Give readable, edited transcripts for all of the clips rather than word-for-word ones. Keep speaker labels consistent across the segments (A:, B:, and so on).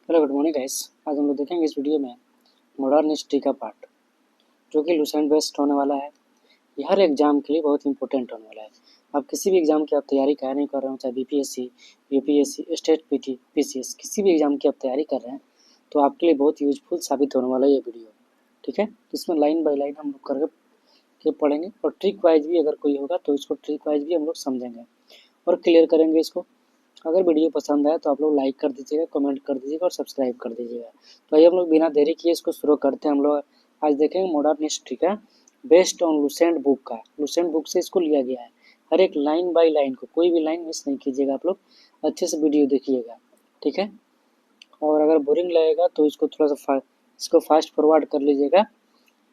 A: Hello good morning guys. आज हम लोग देखेंगे इस वीडियो में मॉडर्न हिस्ट्री का पार्ट जो कि लुसेंट बेस्ड होने वाला है। ये हर एग्जाम के लिए बहुत इंपॉर्टेंट होने वाला है। आप किसी भी एग्जाम की आप तैयारी कर नहीं कर रहे हो, चाहे BPSC, UPSC, state PT, PCS, किसी भी एग्जाम की आप तैयारी कर रहे हैं तो आपके लिए बहुत यूजफुल साबित होने वाला है ये वीडियो। ठीक है, इसमें लाइन बाय लाइन हम लोग करके पढ़ेंगे और ट्रिक वाइज भी अगर कोई होगा तो इसको ट्रिक वाइज भी हम लोग समझेंगे और क्लियर करेंगे इसको। अगर वीडियो पसंद आए तो आप लोग लाइक कर दीजिएगा, कमेंट कर दीजिएगा और सब्सक्राइब कर दीजिएगा। तो आइए हम लोग बिना देरी किए इसको शुरू करते हैं। हम लोग आज देखेंगे मॉडर्न हिस्ट्री का बेस्ड ऑन लुसेंट बुक का। लुसेंट बुक से इसको लिया गया है। हर एक लाइन बाय लाइन को, कोई भी लाइन मिस नहीं कीजिएगा। आप लोग अच्छे से वीडियो देखिएगा, ठीक है। और अगर बोरिंग लगेगा तो इसको थोड़ा सा इसको फास्ट फॉरवर्ड कर लीजिएगा।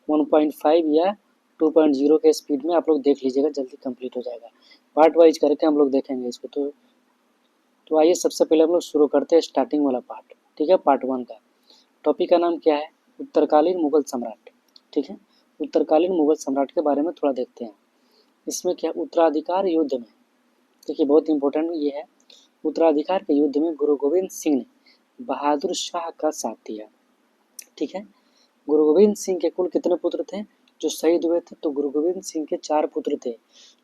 A: 1.5 या 2.0 के स्पीड में आप लोग देख लीजिएगा, जल्दी कंप्लीट हो जाएगा। पार्ट वाइज करके हम लोग देखेंगे इसको। तो आइए सबसे पहले हम लोग शुरू करते हैं स्टार्टिंग वाला पार्ट। ठीक है, पार्ट 1 का टॉपिक का नाम क्या है? उत्तरकालीन मुगल सम्राट। ठीक है, उत्तरकालीन मुगल सम्राट के बारे में थोड़ा देखते हैं। इसमें क्या, उत्तराधिकार युद्ध में, देखिए बहुत इंपॉर्टेंट ये है। उत्तराधिकार के युद्ध में गुरु गोविंद सिंह ने बहादुर शाह का साथ दिया। ठीक है, गुरु गोविंद सिंह के कुल कितने पुत्र थे जो शहीद हुए थे? तो गुरु गोविंद सिंह के 4 पुत्र थे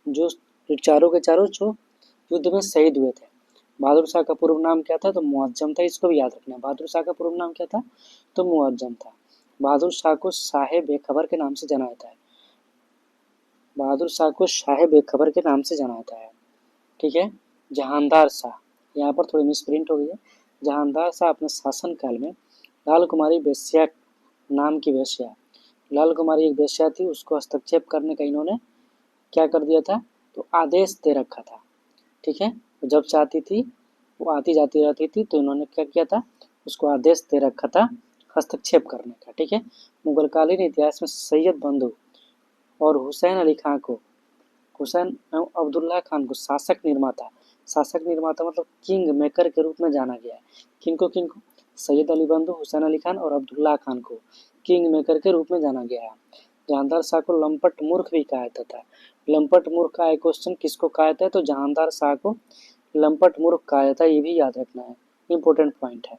A: जो चारों के चारों जो युद्ध में शहीद हुए थे। बहादुर शाह का पूर्व नाम क्या था? तो मुअज्जम था। इसको भी याद रखना। बहादुर शाह का पूर्व नाम क्या था? तो मुअज्जम था। बहादुर शाह को शाह बेखबर के नाम से जाना जाता है। बहादुर शाह को शाह बेखबर के नाम से जाना जाता है। ठीक है, जहानदार शाह, यहाँ पर थोड़ी मिसप्रिंट हो गई है। जहानदार शाह अपने शासन काल में लाल कुमारी वेश्या नाम की वेश्या, लाल कुमारी एक वेश्या थी, उसको हस्तक्षेप करने का इन्होंने क्या कर दिया था? तो आदेश दे रखा था। ठीक है, जब चाहती थी वो आती जाती रहती थी तो इन्होंने क्या किया था? उसको आदेश दे रखा था हस्तक्षेप करने का। ठीक है, मुगलकालीन इतिहास में सैयद बंधु और हुसैन अली खां को, हुसैन एवं अब्दुल्ला खान को शासक निर्माता मतलब किंग मेकर के रूप में जाना गया है। किनको? सैयद अली बंधु, हुसैन अली खान और अब्दुल्ला खान को किंग मेकर के रूप में जाना गया है। जहानदार शाह को लंपट मूर्ख भी कहा जाता है। लंपट मूर्ख का एक क्वेश्चन किसको कहा जाता है? तो जहानदार शाह को लंपट मूर्ख कहा जाता है। ये भी याद रखना है, इंपॉर्टेंट पॉइंट है।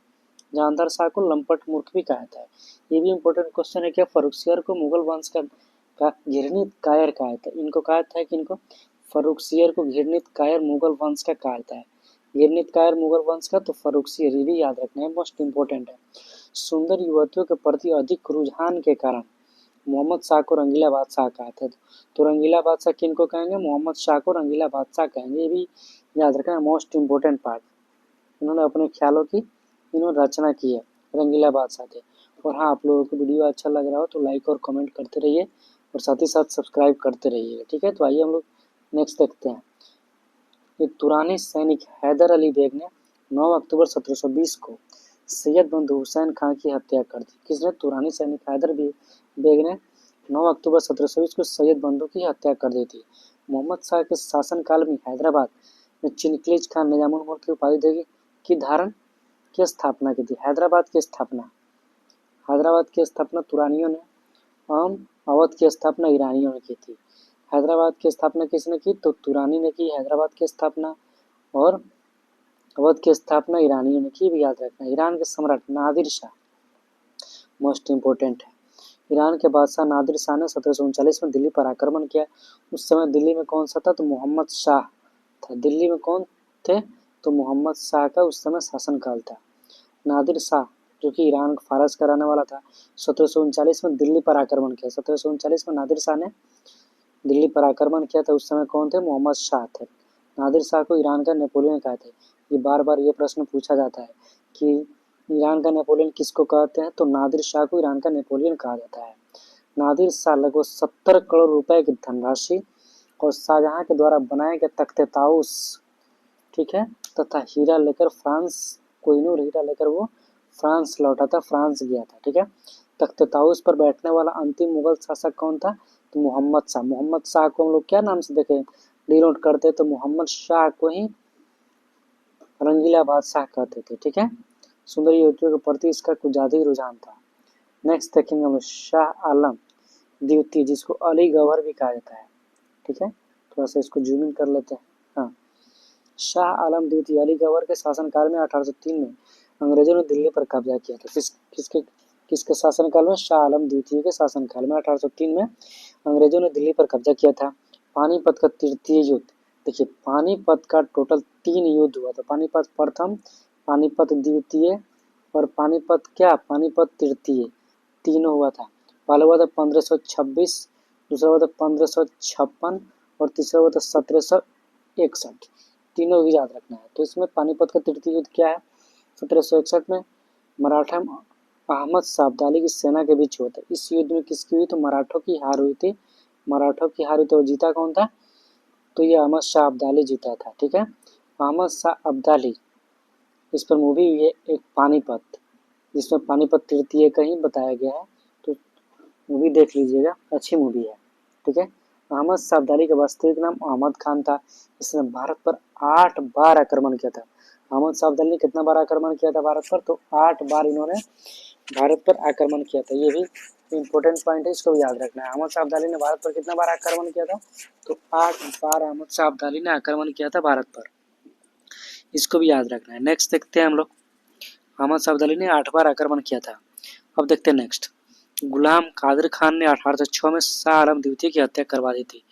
A: जहानदार शाह को लंपट मूर्ख भी कहा जाता है। ये भी इंपॉर्टेंट क्वेश्चन है। क्या फर्रुखसियर को मुगल वंश का घृणित कायर कहा जाता है? इनको कहा जाता है कि इनको फर्रुखसियर को घृणित कायर मुगल वंश का कहा जाता है। घृणित कायर मुगल वंश का, तो फर्रुखसियर, ये भी याद रखना है, मोस्ट इंपॉर्टेंट है। सुंदर युवतियों के प्रति अधिक रुझान के कारण मोहम्मद शाह को रंगीला बादशाह कहा था। तो रंगीला बादशाह किनको कहेंगे? मोहम्मद शाह को रंगीला बादशाह कहेंगे। ये भी याद रखना, मोस्ट इंपॉर्टेंट पार्ट। इन्होंने अपने ख्यालों की इन्होंने रचना की है, रंगीला बादशाह थे। और हाँ, आप लोगों को वीडियो अच्छा लग रहा हो तो लाइक और कमेंट करते रहिए और साथ ही साथ सब्सक्राइब करते रहिएगा। ठीक है, तो आइए हम लोग नेक्स्ट देखते हैं। ये तुरानी सैनिक हैदर अली बेग ने 9 अक्टूबर 1720 को सैयद बंधु हुसैन खां की हत्या कर दी। किसने? तुरानी सैनिक हैदर बेग ने 9 अक्टूबर 1720 को सैयद बंधु की हत्या कर दी थी। मोहम्मद शाह के शासनकाल में हैदराबाद में चिनक्लीज खान निजामुल मुल्क की उपाधि की धारण की स्थापना की थी। हैदराबाद की स्थापना तुरानियों ने, अवध की स्थापना ईरानियों ने की थी। हैदराबाद की स्थापना किसने की? तो तुरानी ने की हैदराबाद की स्थापना, और अवध की स्थापना ईरानियों ने की, भी याद रखना। ईरान के सम्राट नादिर शाह, मोस्ट इंपोर्टेंट है। ईरान के बादशाह नादिर शाह ने 1739 में दिल्ली पर आक्रमण किया। उस समय दिल्ली में कौन सा था? तो मोहम्मद शाह था। दिल्ली में कौन थे? तो मोहम्मद शाह का उस समय शासनकाल था। नादिर शाह जो कि ईरान फारस का रहने वाला था, 1739 में दिल्ली पर आक्रमण किया। 1739 में नादिर शाह ने दिल्ली पर आक्रमण किया था। उस समय कौन थे? मोहम्मद शाह थे। नादिर शाह को ईरान का नेपोलियन कहते हैं। ये बार बार ये प्रश्न पूछा जाता है कि ईरान का नेपोलियन किसको कहते हैं? तो नादिर शाह को ईरान का नेपोलियन कहा जाता है। नादिर शाह लगभग 70 करोड़ रुपए की धनराशि और शाहजहां के द्वारा बनाए गए तख्ते ताउस, ठीक है, तथा हीरा लेकर कोहिनूर हीरा लेकर वो फ्रांस लौटा था, फ्रांस गया था। ठीक है, तख्ते ताउस पर बैठने वाला अंतिम मुगल शासक कौन था? तो मोहम्मद शाह। मोहम्मद शाह को हम लोग क्या नाम से देखे डिनोट करते? तो मोहम्मद शाह को ही रंगीला बादशाह कहते थे। ठीक है, सुंदर युवतियों के प्रति इसका कुछ ज्यादा ही रुझान था। नेक्स्ट देखेंगे हम शाह आलम द्वितीय, जिसको अली गौहर भी कहा जाता है। ठीक है, थोड़ा सा इसको जूम कर लेते हैं। हाँ, शाह आलम द्वितीय अली गौहर के शासनकाल में 1803 में अंग्रेजों ने दिल्ली पर कब्जा किया था। किसके शासनकाल में? शाह आलम द्वितीय के शासनकाल में 1803 में अंग्रेजों ने दिल्ली पर कब्जा किया था। पानीपत का तृतीय युद्ध, देखिए पानीपत का टोटल 3 युद्ध हुआ था। पानीपत प्रथम, पानीपत द्वितीय और पानीपत तृतीय, तीनों हुआ था। पहला हुआ था 1526, दूसरा हुआ था 1556 और तीसरा हुआ था 1761। तीनों भी याद रखना है। तो इसमें पानीपत का तृतीय युद्ध क्या है? 1761 में मराठा अहमद शाह अब्दाली की सेना के बीच हुआ था। इस युद्ध में किसकी हुई? तो मराठों की हार हुई थी। और जीता कौन था? तो ये अहमद शाह अब्दाली जीता था। ठीक है, अहमद शाह अब्दाली, इस पर मूवी हुई है एक पानीपत, जिसमें पानीपत तृतीय का ही बताया गया है। तो मूवी देख लीजिएगा, अच्छी मूवी है। ठीक है, अहमद शाह अब्दाली का वास्तविक नाम अहमद खान था। इसने भारत पर 8 बार आक्रमण किया था। अहमद शाह अब्दाली ने कितना बार आक्रमण किया था भारत पर? तो 8 बार इन्होंने भारत पर आक्रमण किया था। ये भी इम्पोर्टेंट पॉइंट है, इसको भी याद रखना है। अहमद शाह अब्दाली ने भारत पर कितना बार आक्रमण किया था? तो 8 बार अहमद शाह अब्दाली ने आक्रमण किया था भारत पर, इसको भी याद रखना है। नेक्स्ट देखते हैं हम लोग, अहमद शाह अब्दाली ने 8 बार आक्रमण किया था। अब देखते हैं नेक्स्ट, गुलाम कादिर खान ने 1806 में शाह आलम द्वितीय की हत्या करवा दी थी।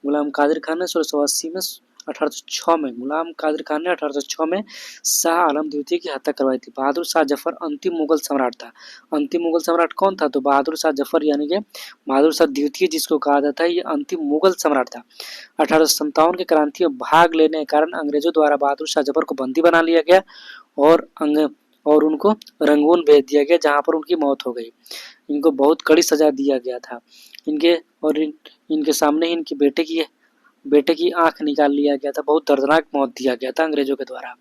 A: गुलाम कादिर खान ने 1680 में 1806 में गुलाम कादिर खान ने 1806 में शाह आलम द्वितीय की हत्या करवाई थी। बहादुर शाह जफर अंतिम मुगल सम्राट था। अंतिम मुगल सम्राट कौन था? तो बहादुर शाह जफर, यानी कि बहादुर शाह द्वितीय जिसको कहा जाता है, ये अंतिम मुगल सम्राट था। 1857 की क्रांति में भाग लेने के कारण अंग्रेजों द्वारा बहादुर शाह जफर को बंदी बना लिया गया और उनको रंगून भेज दिया गया, जहां पर उनकी मौत हो गई। इनको बहुत कड़ी सजा दिया गया था। इनके सामने ही इनके बेटे की आंख निकाल लिया गया था। बहुत दर्दनाक मौत दिया गया था अंग्रेजों के द्वारा।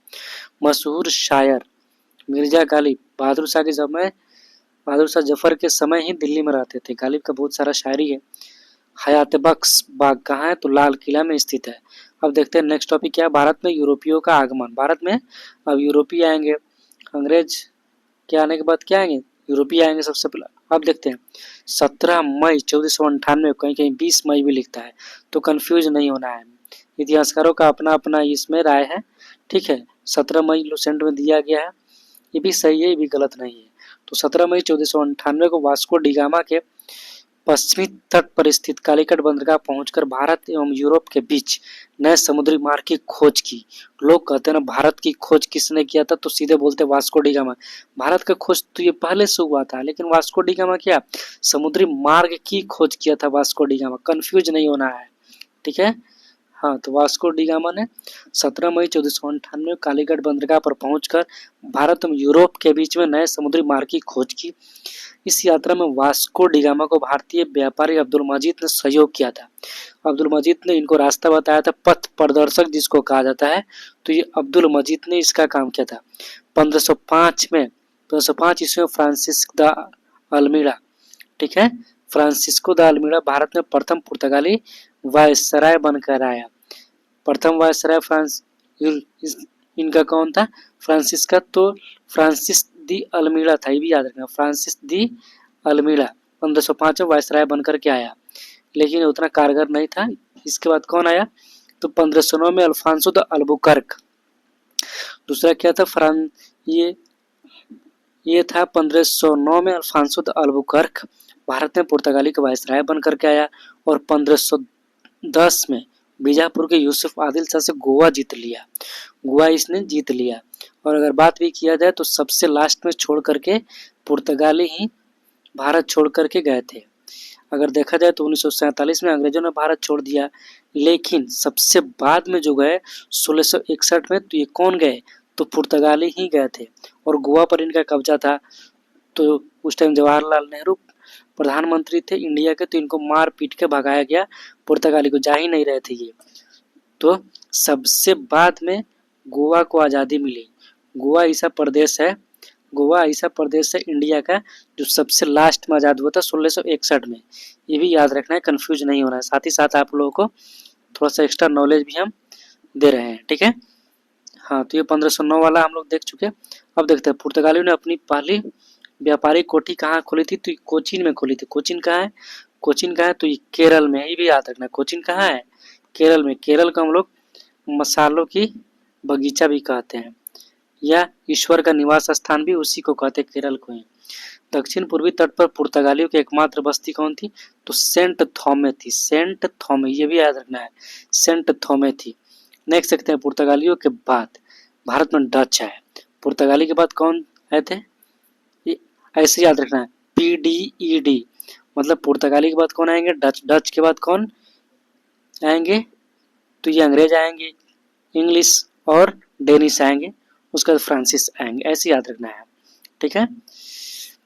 A: मशहूर शायर मिर्जा गालिब बहादुर शाह जफर के समय ही दिल्ली में रहते थे। गालिब का बहुत सारा शायरी है। हयात बख्श बाग कहाँ है? तो लाल किला में स्थित है। अब देखते हैं नेक्स्ट टॉपिक क्या है, भारत में यूरोपियों का आगमन। भारत में अब यूरोपीय आएंगे, अंग्रेज के आने के बाद क्या आएंगे? यूरोपीय आएंगे सबसे पहले। अब देखते हैं 17 मई 1498, कहीं कहीं 20 मई भी लिखता है, तो कंफ्यूज नहीं होना है। इतिहासकारों का अपना अपना इसमें राय है। ठीक है, 17 मई लुसेंट में दिया गया है, ये भी सही है, ये भी गलत नहीं है। तो 17 मई 1498 को वास्को डिगामा के पश्चिमी तट पर स्थित कालीकट बंदरगाह पहुंचकर भारत एवं यूरोप के बीच नए समुद्री मार्ग की खोज की। लोग कहते हैं ना, भारत की खोज किसने किया था? तो सीधे बोलते वास्को डिगामा। भारत का खोज तो ये पहले से हुआ था, लेकिन वास्को डिगामा क्या? समुद्री मार्ग की खोज किया था वास्को डिगामा। कंफ्यूज नहीं होना है। ठीक है, हाँ, तो वास्को डिगामा ने 17 मई 1498 कालीगढ़ बंदरगाह पर पहुंचकर भारत एवं यूरोप के बीच में नए समुद्री मार्ग की खोज की। इस यात्रा में वास्को डिगामा को भारतीय व्यापारी अब्दुल मजीद ने सहयोग किया था। अब्दुल मजीद ने इनको रास्ता बताया था, पथ प्रदर्शक जिसको कहा जाता है। तो ये अब्दुल मजीद ने इसका काम किया था। 1505 ईस्वी में फ्रांसिस्को द अल्मीड़ा, ठीक है, फ्रांसिस्को द अल्मीड़ा भारत में प्रथम पुर्तगाली वायसराय बनकर आया। प्रथम वायसराय फ्रांस इनका कौन था? फ्रांसिस का, तो फ्रांसिस दी अल्मीड़ा था, ये भी याद रखना। फ्रांसिस दी अल्मीड़ा 1505 में वायसराय बनकर के आया, लेकिन उतना कारगर नहीं था। इसके बाद कौन आया? तो 1509 में अल्फांसो द अल्बुकर्क। दूसरा क्या था? ये था 1509 में अल्फांसो द अल्बुकर्क भारत में पुर्तगाली का वायसराय बनकर के आया। और 1510 में बीजापुर के यूसुफ आदिल शाह से गोवा जीत लिया। गोवा इसने जीत लिया। और अगर बात भी किया जाए तो सबसे लास्ट में छोड़ करके पुर्तगाली ही भारत छोड़ करके गए थे। अगर देखा जाए तो 1947 में अंग्रेजों ने भारत छोड़ दिया, लेकिन सबसे बाद में जो गए 1661 में, तो ये कौन गए? तो पुर्तगाली ही गए थे और गोवा पर इनका कब्जा था। तो उस टाइम जवाहरलाल नेहरू प्रधानमंत्री थे इंडिया के, तो इनको मार पीट के भगाया गया। पुर्तगाली को जा ही नहीं रहे थे ये। तो सबसे बाद में गोवा को आज़ादी मिली। गोवा ऐसा प्रदेश है इंडिया का जो सबसे लास्ट में आज़ाद हुआ था 1661 में। ये भी याद रखना है, कंफ्यूज नहीं होना है। साथ ही साथ आप लोगों को थोड़ा सा एक्स्ट्रा नॉलेज भी हम दे रहे हैं। ठीक है, हाँ, तो ये 1509 वाला हम लोग देख चुके। अब देखते हैं पुर्तगालियों ने अपनी पहली व्यापारिक कोठी कहाँ खोली थी? तो कोचीन में खोली थी। कोचीन कहाँ है? तो ये केरल में है, ये भी याद रखना। कोचीन कहाँ है? केरल में। केरल को हम लोग मसालों की बगीचा भी कहते हैं। या ईश्वर का निवास स्थान भी उसी को कहते, केरल को ही। दक्षिण पूर्वी तट पर पुर्तगालियों की एकमात्र बस्ती कौन थी? तो सेंट थोमे थी, सेंट थोमे, ये भी याद रखना है, सेंट थोमे थी। नेक्स्ट देखते हैं, पुर्तगालियों के बाद भारत में डच आए। पुर्तगाली के बाद कौन आए थे? ऐसे याद रखना है, PDED, मतलब पुर्तगाली के बाद कौन आएंगे? डच। डच के बाद कौन आएंगे? तो ये अंग्रेज आएंगे, इंग्लिश और डेनिश आएंगे, उसके बाद फ्रांसिस आएंगे, ऐसे याद रखना है, ठीक है।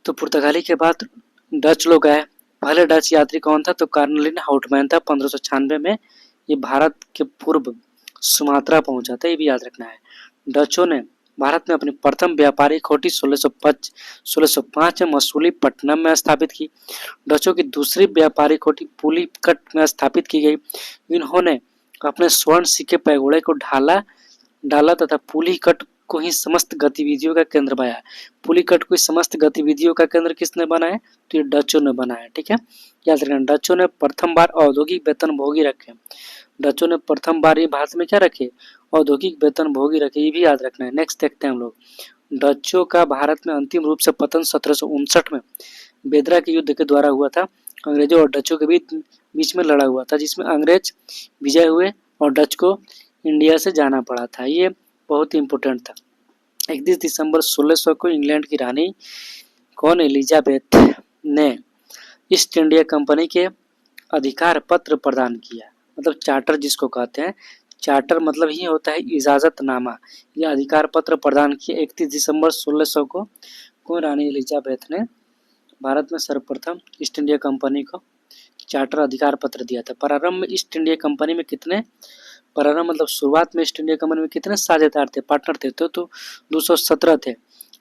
A: तो पुर्तगाली के बाद डच लोग आए। पहले डच यात्री कौन था? तो कार्नलिन हाउटमैन था। 1596 में ये भारत के पूर्व सुमात्रा पहुंचा था, ये भी याद रखना है। डचों ने भारत में अपनी प्रथम व्यापारिक कोठी 1605 में मसूलीपट्टनम में स्थापित की। डचों की दूसरी व्यापारिक कोठी पुलिकट में स्थापित की गई। इन्होंने अपने स्वर्ण सिक्के पैगोड़े को डाला तथा पुलिकट को ही समस्त गतिविधियों का केंद्र बनाया। पुलिकट को समस्त गतिविधियों का केंद्र किसने बनाया? तो ये डचों ने बनाया, ठीक है, याद रखना। डचों ने प्रथम बार औद्योगिक वेतन भोगी रखे। डचों ने प्रथम बार ये भारत में क्या रखे? औद्योगिक वेतन भोगी रखे, ये भी याद रखना है। नेक्स्ट देखते हैं हम लोग, डचों का भारत में अंतिम रूप से पतन 1759 में बेदरा के युद्ध के द्वारा हुआ था। अंग्रेजों और डचों के बीच में लड़ा हुआ था, जिसमें अंग्रेज विजय हुए और डच को इंडिया से जाना पड़ा था। ये बहुत ही इंपॉर्टेंट था। 31 दिसंबर 1600 को इंग्लैंड की रानी कौन? एलिजाबेथ ने ईस्ट इंडिया कंपनी के अधिकार पत्र प्रदान किया, मतलब चार्टर जिसको कहते हैं। चार्टर मतलब ही होता है इजाजतनामा। यह अधिकार पत्र प्रदान किया 31 दिसंबर 1600 को रानी एलिजाबेथ ने भारत में सर्वप्रथम ईस्ट इंडिया कंपनी को चार्टर अधिकार पत्र दिया था। प्रारंभ में ईस्ट इंडिया कंपनी में कितने, प्रारंभ मतलब शुरुआत में ईस्ट इंडिया कंपनी में कितने साझेदार थे, पार्टनर थे? तो 217 थे।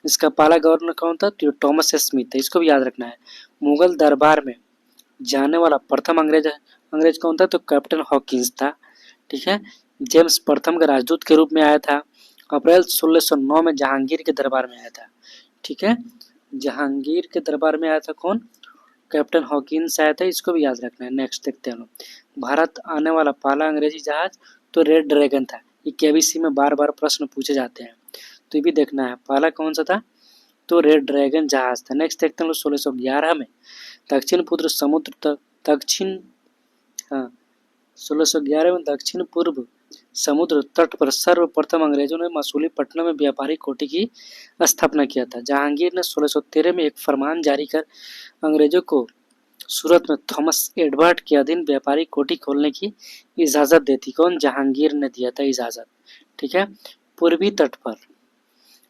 A: इसका पहला गवर्नर कौन था? तो टॉमस स्मिथ था, इसको भी याद रखना है। मुगल दरबार में जाने वाला प्रथम अंग्रेज कौन था? तो कैप्टन हॉकिंस था, ठीक है। जेम्स प्रथम का राजदूत के रूप में आया था। अप्रैल 1609 में जहांगीर के दरबार में आया था, ठीक है। जहांगीर के दरबार में आया था कौन? कैप्टन हॉकिंस आया था, इसको भी याद रखना है। नेक्स्ट देखते हैं, भारत आने वाला पहला अंग्रेजी जहाज तो रेड ड्रैगन था। ये केबीसी में बार बार प्रश्न पूछे जाते हैं, तो ये भी देखना है। पहला कौन सा था? तो रेड ड्रैगन जहाज था। नेक्स्ट देखते हैं 1611 में दक्षिण पूर्व समुद्र दक्षिण हाँ 1611 में दक्षिण पूर्व समुद्र तट पर सर्वप्रथम अंग्रेजों ने मसूलीपट्टनम में व्यापारिक कोठी की स्थापना किया था। जहांगीर ने 1613 में एक फरमान जारी कर अंग्रेजों को सूरत में थॉमस एडवर्ड के अधीन व्यापारिक कोठी खोलने की इजाजत देती। कौन? जहांगीर ने दिया था इजाजत, ठीक है। पूर्वी तट पर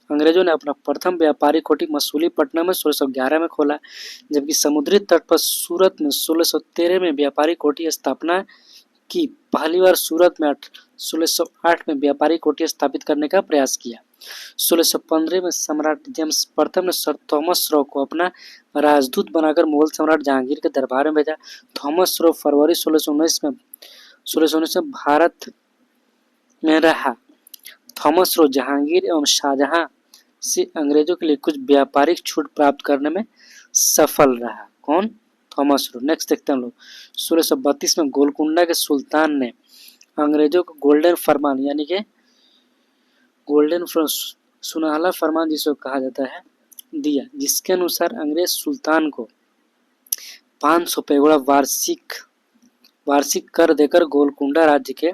A: अंग्रेजों ने अपना प्रथम व्यापारिक कोठी मसूलीपट्टनम में 1611 में खोला, जबकि समुद्री तट पर सूरत में 1613 में व्यापारिक कोठी स्थापना की। पहली बार सूरत में 1608 में व्यापारिक कोठी स्थापित करने का प्रयास किया। 1615 में सम्राट जेम्स प्रथम ने सर थॉमस रो को अपना राजदूत बनाकर मुगल सम्राट जहांगीर के दरबार में भेजा। थॉमस रो फरवरी 1619 में भारत में रहा। थॉमस रो जहांगीर एवं शाहजहां से अंग्रेजों के लिए कुछ व्यापारिक छूट प्राप्त करने में सफल रहा। कौन? Thomas Roe. नेक्स्ट देखते हैं हम लोग 1632 में गोलकुंडा के सुल्तान ने अंग्रेजों को गोल्डन फरमान यानी कि गोल्डन सुनहला फरमान जिसको कहा जाता है दिया, जिसके अनुसार अंग्रेज सुल्तान को 500 पैगोड़ा वार्षिक कर देकर गोलकुंडा राज्य के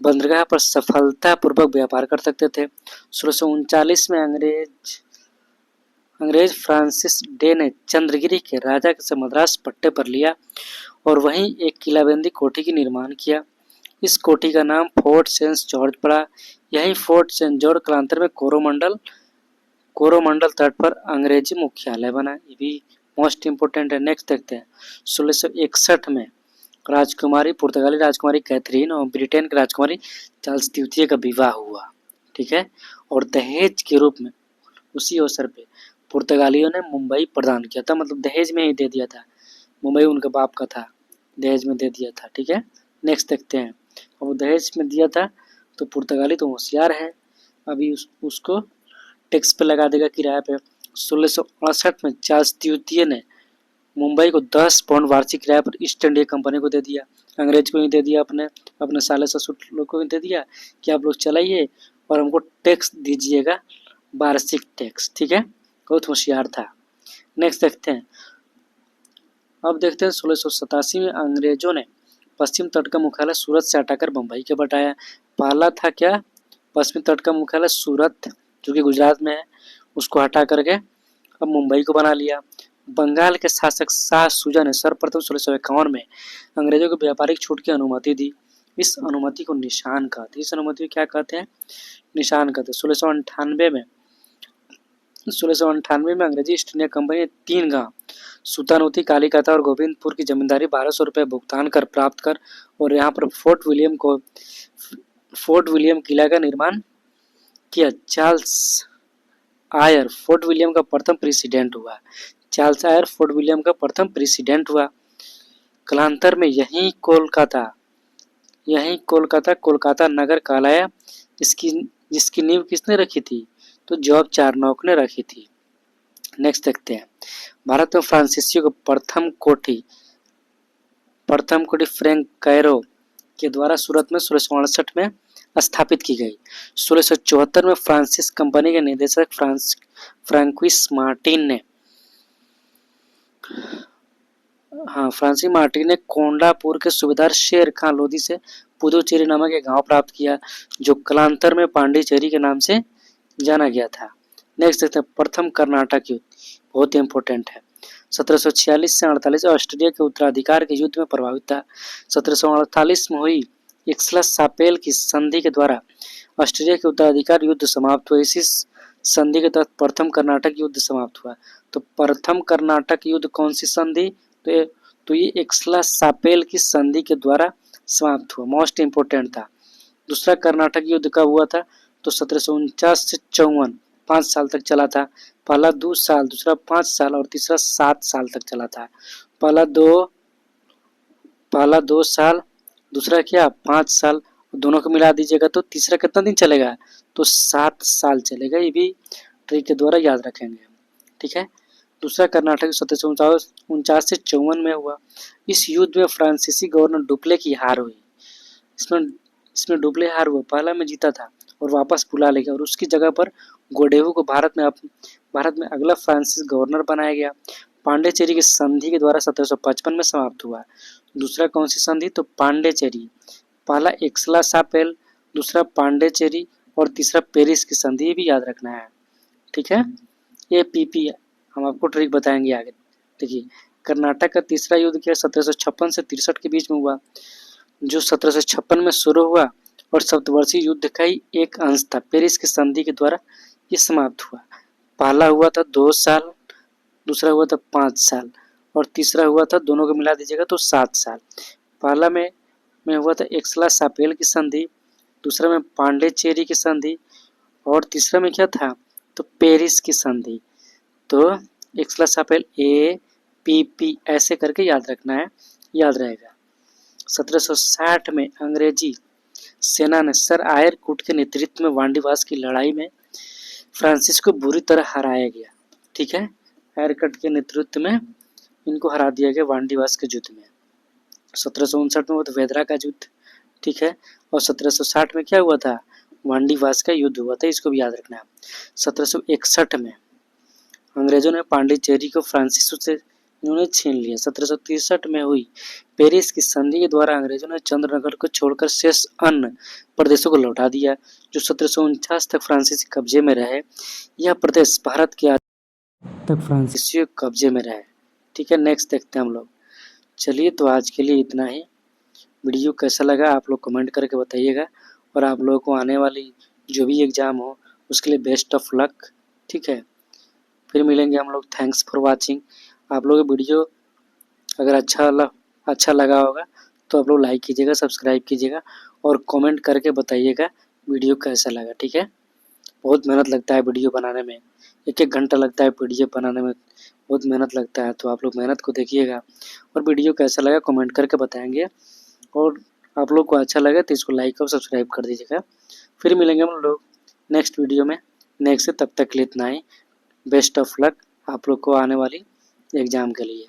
A: बंदरगाह पर सफलतापूर्वक व्यापार कर सकते थे। 1639 में अंग्रेज फ्रांसिस डे ने चंद्रगिरी के राजा से मद्रास पट्टे पर लिया और वहीं एक किलाबंदी कोठी की निर्माण किया। इस कोठी का नाम फोर्ट सेंट जॉर्ज पड़ा। यही फोर्ट सेंट जॉर्ज कालांतर में कोरोमंडल तट पर अंग्रेजी मुख्यालय बना। ये भी मोस्ट इंपोर्टेंट है। नेक्स्ट देखते हैं 1661 में राजकुमारी पुर्तगाली राजकुमारी कैथरीन और ब्रिटेन की राजकुमारी चार्ल्स द्वितीय का विवाह हुआ, ठीक है। और दहेज के रूप में उसी अवसर पे पुर्तगालियों ने मुंबई प्रदान किया था, मतलब दहेज में ही दे दिया था। मुंबई उनके बाप का था, दहेज में दे दिया था, ठीक है। नेक्स्ट देखते हैं, अब दहेज में दिया था तो पुर्तगाली तो होशियार है, अभी उसको टैक्स पे लगा देगा, किराए पे। 1668 में चार्ल्स द्वितीय ने मुंबई को 10 पाउंड वार्षिक किराए पर ईस्ट इंडिया कंपनी को दे दिया। अंग्रेज को ही दे दिया, अपने साले ससुर लोग को ही दे दिया कि आप लोग चलाइए और हमको टैक्स दीजिएगा वार्षिक टैक्स, ठीक है, बहुत होशियार था। नेक्स्ट देखते हैं, अब देखते हैं 1687 में अंग्रेजों ने पश्चिम तट का मुख्यालय सूरत से हटाकर बम्बई के बटाया। पहला था क्या, पश्चिमी तट का मुख्यालय सूरत जो कि गुजरात में है, उसको हटा करके अब मुंबई को बना लिया। बंगाल के शासक शाह सूजा ने सर्वप्रथम 1651 में अंग्रेजों को व्यापारिक छूट की अनुमति दी। इस अनुमति को निशान कहते हैं। इस अनुमति को क्या कहते हैं, निशान कहते हैं। 1698 में अंग्रेजी ईस्ट इंडिया कंपनी ने 3 गांव सुल्तानोती, कालीकता और गोविंदपुर की जमींदारी 1200 रुपये भुगतान कर प्राप्त कर और यहाँ पर फोर्ट विलियम किला का निर्माण किया। चार्ल्स आयर फोर्ट विलियम का प्रथम प्रेसिडेंट हुआ। चार्ल्स आयर फोर्ट विलियम का प्रथम प्रेसिडेंट हुआ। कालांतर में यही कोलकाता नगर कहलाया। जिसकी नींव किसने रखी थी, तो जॉर्ज चारनॉक ने रखी थी। नेक्स्ट देखते हैं, भारत में फ्रांसीसियों को प्रथम कोठी फ्रैंक कैरो के द्वारा सूरत में 1668 में स्थापित की गई। 1674 में फ्रांसिस कंपनी के निदेशक फ्रांसिस मार्टिन ने कोंडापुर के सूबेदार शेर खान लोधी से पुदुचेरी नामक एक गांव प्राप्त किया, जो कालांतर में पांडिचेरी के नाम से जाना गया था। नेक्स्ट देखते हैं, प्रथम कर्नाटक युद्ध, बहुत इंपॉर्टेंट है। 1746 से 48 ऑस्ट्रेलिया के उत्तराधिकार के युद्ध में प्रभावित था। 1748 में हुई एक्सला-सापेल की संधि के द्वारा ऑस्ट्रेलिया के उत्तराधिकार युद्ध समाप्त हुआ। इसी संधि के तहत प्रथम कर्नाटक युद्ध समाप्त हुआ। तो प्रथम कर्नाटक युद्ध कौन सी संधि, तो ये एक्सला-सापेल की संधि के द्वारा समाप्त हुआ, मोस्ट इंपोर्टेंट था। दूसरा कर्नाटक युद्ध कब हुआ था, तो 1749 से 54, 5 साल तक चला था। पहला 2 साल, दूसरा 5 साल और तीसरा 7 साल तक चला था। पहला दो साल, दूसरा क्या 5 साल, दोनों को मिला दीजिएगा तो तीसरा कितना दिन चलेगा, तो 7 साल चलेगा। ये भी ट्रिक के द्वारा याद रखेंगे, ठीक है। दूसरा कर्नाटक 1749 से 54 में हुआ। इस युद्ध में फ्रांसीसी गवर्नर डुप्ले की हार हुई। इसमें डुप्ले हार हुआ, पहला में जीता था और वापस बुला ले गया और उसकी जगह पर गोडेवू को भारत में अगला फ्रांसीसी गवर्नर बनाया गया। पांडिचेरी की संधि के द्वारा 1755 में समाप्त हुआ। दूसरा कौन सी संधि, तो पांडिचेरी। पहला एक्सला-सापेल, दूसरा पांडिचेरी और तीसरा पेरिस की संधि, ये भी याद रखना है, ठीक है। ये पीपी है, हम आपको ट्रिक बताएंगे आगे। देखिए, कर्नाटक का तीसरा युद्ध क्या 1756 से 63 के बीच में हुआ, जो 1756 में शुरू हुआ और सप्तवर्षीय युद्ध का ही एक अंश था। पेरिस की संधि के द्वारा ये समाप्त हुआ। पहला हुआ था 2 साल, दूसरा हुआ था 5 साल और तीसरा हुआ था, दोनों को मिला दीजिएगा तो 7 साल। पहला में हुआ था एक्सला-सापेल की संधि, दूसरा में पांडिचेरी की संधि और तीसरा में क्या था, तो पेरिस की संधि। तो एक्सला-सापेल APP ऐसे करके याद रखना है, याद रहेगा। 1760 में अंग्रेजी सेना ने सर आयरकुट के नेतृत्व में वांडीवास की लड़ाई में फ्रांसिस को बुरी तरह हराया गया, ठीक है। आयरकट के नेतृत्व में इनको हरा दिया गया वांडीवास के युद्ध में। 1759 में हुआ था वेदरा का युद्ध, ठीक है। और 1760 में क्या हुआ था, वांडीवास का युद्ध हुआ था, इसको भी याद रखना है। 1761 में अंग्रेजों ने पांडिचेरी को फ्रांसीसियों से इन्होंने छीन लिया। 1763 में हुई पेरिस की संधि के द्वारा अंग्रेजों ने चंद्रनगर को छोड़कर शेष अन्य प्रदेशों को लौटा दिया, जो 1749 तक फ्रांसीसी कब्जे में रहे। यह प्रदेश भारत के तक फ्रांसीसियों कब्जे में रहे, ठीक है। नेक्स्ट देखते हैं हम लोग। चलिए, तो आज के लिए इतना ही। वीडियो कैसा लगा आप लोग कमेंट करके बताइएगा और आप लोगों को आने वाली जो भी एग्ज़ाम हो उसके लिए बेस्ट ऑफ लक, ठीक है। फिर मिलेंगे हम लोग। Thanks for watching. आप लोगों को वीडियो अगर अच्छा लगा होगा तो आप लोग लाइक कीजिएगा, सब्सक्राइब कीजिएगा और कमेंट करके बताइएगा वीडियो कैसा लगा, ठीक है। बहुत मेहनत लगता है वीडियो बनाने में, 1-1 घंटा लगता है वीडियो बनाने में, बहुत मेहनत लगता है। तो आप लोग मेहनत को देखिएगा और वीडियो कैसा लगा कमेंट करके बताएंगे और आप लोग को अच्छा लगे तो इसको लाइक और सब्सक्राइब कर दीजिएगा। फिर मिलेंगे हम लोग नेक्स्ट वीडियो में नेक्स्ट से, तब तक के लिए इतना ही। बेस्ट ऑफ लक आप लोग को आने वाली एग्ज़ाम के लिए।